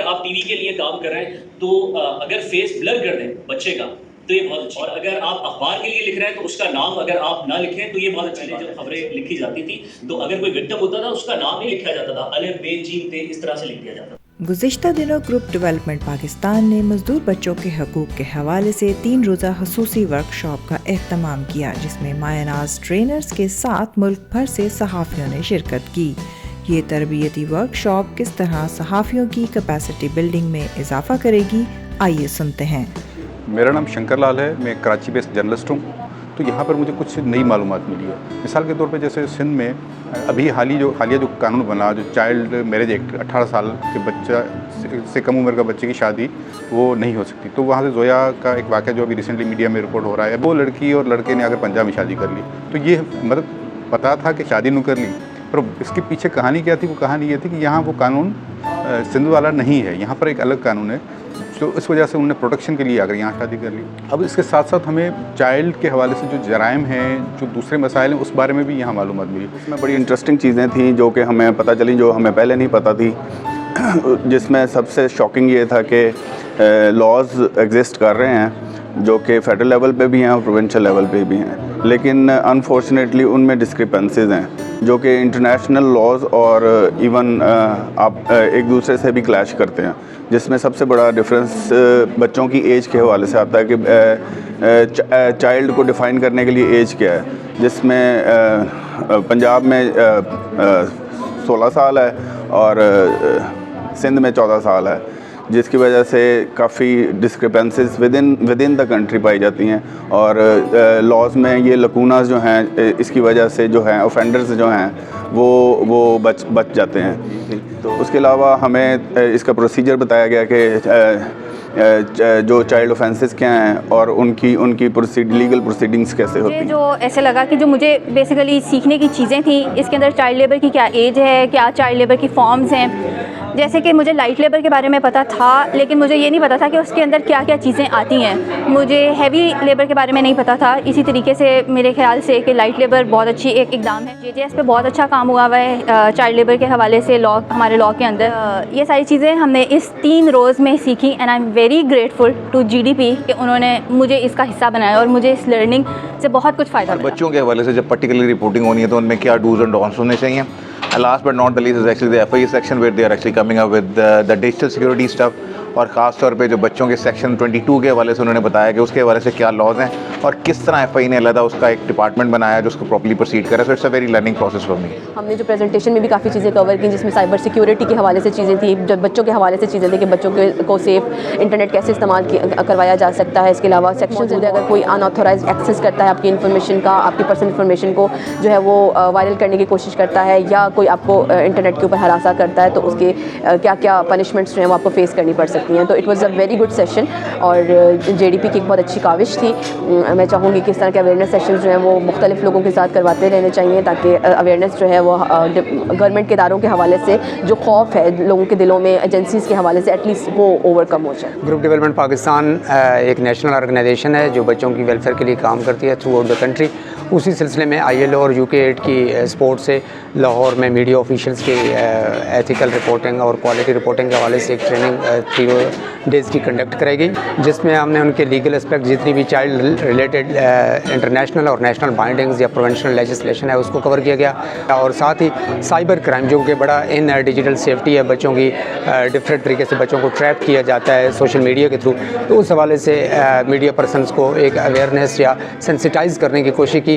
आप टीवी के लिए काम कर रहे हैं तो अगर फेस ब्लर कर दें बच्चे का तो ये बहुत अच्छा। और अगर आप अखबार के लिए लिख रहे हैं तो उसका नाम अगर आप ना लिखें तो ये बहुत अच्छा है। जब खबरें लिखी जाती थी तो अगर कोई विक्टिम होता था उसका नाम नहीं लिखा जाता था, अलिफ बे जीम ते इस तरह से लिख दिया जाता था। गुज़िश्ता दिनों ग्रुप डेवलपमेंट पाकिस्तान ने मजदूर बच्चों के हकूक़ के हवाले से 3 रोज़ा खसूसी वर्कशॉप का एहतमाम किया, जिसमें मायनाज ट्रेनर्स के साथ मुल्क भर से सहाफ़ियों ने शिरकत की। ये तरबियती वर्कशॉप किस तरह सहाफ़ियों की कैपेसिटी बिल्डिंग में इजाफ़ा करेगी, आइए सुनते हैं। मेरा नाम शंकर लाल है, मैं कराची बेस्ड जर्नलिस्ट हूँ। तो यहाँ पर मुझे कुछ नई मालूमात मिली है। मिसाल के तौर पे जैसे सिंध में अभी हालिया जो कानून बना, जो चाइल्ड मैरिज एक्ट, 18 साल के बच्चा से कम उम्र का बच्चे की शादी वो नहीं हो सकती। तो वहाँ से जोया का एक वाक़या जो अभी रिसेंटली मीडिया में रिपोर्ट हो रहा है, वो लड़की और लड़के ने आकर पंजाब में शादी कर ली। तो ये मतलब पता था कि शादी नहीं कर ली, पर इसके पीछे कहानी क्या थी? वो कहानी ये थी कि यहाँ वो कानून सिंध वाला नहीं है, यहाँ पर एक अलग कानून है। तो इस वजह से उन्होंने प्रोटेक्शन के लिए आकर यहाँ शादी कर ली। अब इसके साथ साथ हमें चाइल्ड के हवाले से जो जराइम हैं, जो दूसरे मसाइल हैं, उस बारे में भी यहाँ मालूमात मिली। उसमें बड़ी इंटरेस्टिंग चीज़ें थी जो कि हमें पता चली, जो हमें पहले नहीं पता थी। जिसमें सबसे शॉकिंग ये था कि लॉज एग्जिस्ट कर रहे हैं जो कि फेडरल लेवल पे भी हैं और प्रोविंशियल लेवल पे भी हैं, लेकिन अनफॉर्चुनेटली उनमें डिस्क्रिपेंसीज हैं जो कि इंटरनेशनल लॉज और इवन आप एक दूसरे से भी क्लैश करते हैं। जिसमें सबसे बड़ा डिफरेंस बच्चों की एज के हवाले से आता है कि चाइल्ड को डिफ़ाइन करने के लिए एज क्या है, जिसमें पंजाब में 16 साल है और सिंध में 14 साल है, जिसकी वजह से काफ़ी discrepancies within the country पाई जाती हैं। और लॉज में ये लकूनास जो हैं, इसकी वजह से जो हैं ऑफेंडर्स जो हैं वो बच जाते हैं। तो उसके अलावा हमें इसका प्रोसीजर बताया गया कि जो चाइल्ड ऑफेंसेस क्या हैं और उनकी लीगल प्रोसीडिंग्स कैसे होती हैं। जो ऐसे लगा कि जो मुझे बेसिकली सीखने की चीज़ें थी, इसके अंदर चाइल्ड लेबर की क्या एज है, क्या चाइल्ड लेबर की फॉर्म्स हैं। जैसे कि मुझे लाइट लेबर के बारे में पता था, लेकिन मुझे ये नहीं पता था कि उसके अंदर क्या क्या चीज़ें आती हैं। मुझे हैवी लेबर के बारे में नहीं पता था। इसी तरीके से मेरे ख्याल से कि लाइट लेबर बहुत अच्छी एक इकदाम है। JJS पे बहुत अच्छा काम हुआ हुआ है चाइल्ड लेबर के हवाले से हमारे लॉ के अंदर। ये सारी चीज़ें हमने इस 3 रोज़ में सीखी and I am very grateful to GDP कि उन्होंने मुझे इसका हिस्सा बनाया और मुझे इस लर्निंग से बहुत कुछ फ़ायदा मिला। बच्चों के हवाले से जब पर्टिकुलरली रिपोर्टिंग होनी है तो उनमें क्या डूज एंड डोंट्स होने चाहिए। Last but not the least is actually the FIE section where they are actually coming up with the digital security stuff। और ख़ास तौर पे जो बच्चों के सेक्शन 22 के हवाले से उन्होंने बताया कि उसके हवाले से क्या लॉज हैं और किस तरह FIE ने अलग उसका एक डिपार्टमेंट बनाया जो उसको प्रॉपर्ली प्रोसीड करे। So it's a very learning process for me. हमने जो प्रेजेंटेशन में भी काफ़ी चीज़ें कवर की, जिसमें साइबर सिक्योरिटी के हवाले से चीज़ें थी, जब बच्चों के हवाले से चीज़ें थी कि बच्चों को सेफ इंटरनेट कैसे इस्तेमाल करवाया जा सकता है। इसके अलावा सेक्शन से अगर कोई अनऑथोराइज एक्सेस करता है आपकी इन्फॉर्मेशन का, आपकी पर्सनल इन्फॉर्मेशन को जो है वो वायरल करने की कोशिश करता है, या कोई आपको इंटरनेट के ऊपर हरासा करता है, तो उसके क्या क्या पनिशमेंट्स जो हैं वो आपको फेस करनी पड़ सकती हैं। तो it was a very good session और JDP की एक बहुत अच्छी काविश थी। मैं चाहूँगी कि इस तरह के अवेयरनेस सेशन जो हैं वो मुख्तलिफ लोगों के साथ करवाते रहने चाहिए, ताकि अवेयरनेस जो है वो गवर्नमेंट के इदारों के हवाले से जो खौफ है लोगों के दिलों में एजेंसीज़ के हवाले से एटलीस्ट वो ओवरकम हो जाए। ग्रुप डेवलपमेंट पाकिस्तान एक नेशनल ऑर्गेनाइजेशन है जो बच्चों की वेलफेयर के लिए काम करती है थ्रू आउट द कंट्री। उसी सिलसिले में ILO और UK8 की सपोर्ट से लाहौर में मीडिया ऑफिशियल्स की एथिकल रिपोर्टिंग और क्वालिटी रिपोर्टिंग के हवाले से एक ट्रेनिंग 3 डेज़ की कंडक्ट कराई गई, जिसमें हमने उनके लीगल एस्पेक्ट जितनी भी चाइल्ड रिलेटेड इंटरनेशनल और नेशनल बाइंडिंग्स या प्रोवेंशनल लेजिस्लेशन है उसको कवर किया गया। और साथ ही साइबर क्राइम जो कि बड़ा इन डिजिटल सेफ्टी है, बच्चों की डिफरेंट तरीके से बच्चों को ट्रैप किया जाता है सोशल मीडिया के थ्रू, तो उस हवाले से मीडिया पर्सनस को एक अवेयरनेस या सेंसिटाइज़ करने की कोशिश की।